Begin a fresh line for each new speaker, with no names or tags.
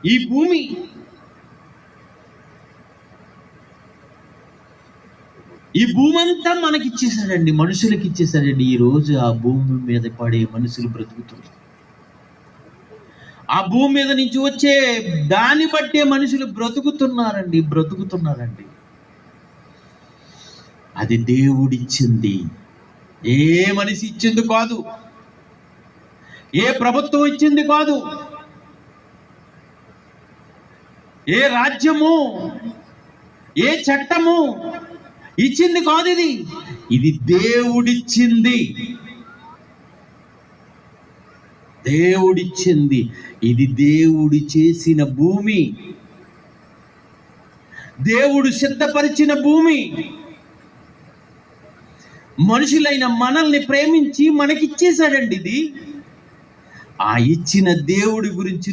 ఈ భూమి అంతా మనకి ఇచ్చేసాడండి, మనుషులకి ఇచ్చేసాడండి. ఈ రోజు ఆ భూమి మీద పడే మనుషులు బ్రతుకుతున్నారు. ఆ భూమి మీద నుంచి వచ్చే దాన్ని బట్టే మనుషులు బ్రతుకుతున్నారండి. అది దేవుడిచ్చింది, ఏ మనిషి ఇచ్చింది కాదు, ఏ ప్రభుత్వం ఇచ్చింది కాదు, ఏ రాజ్యము, ఏ చట్టము ఇచ్చింది కాదు. ఇది దేవుడిచ్చింది. ఇది దేవుడు చేసిన భూమి, దేవుడు సిద్ధపరిచిన భూమి. మనుషులైన మనల్ని ప్రేమించి మనకిచ్చేశాడండి. ఇది ఆ ఇచ్చిన దేవుడి గురించి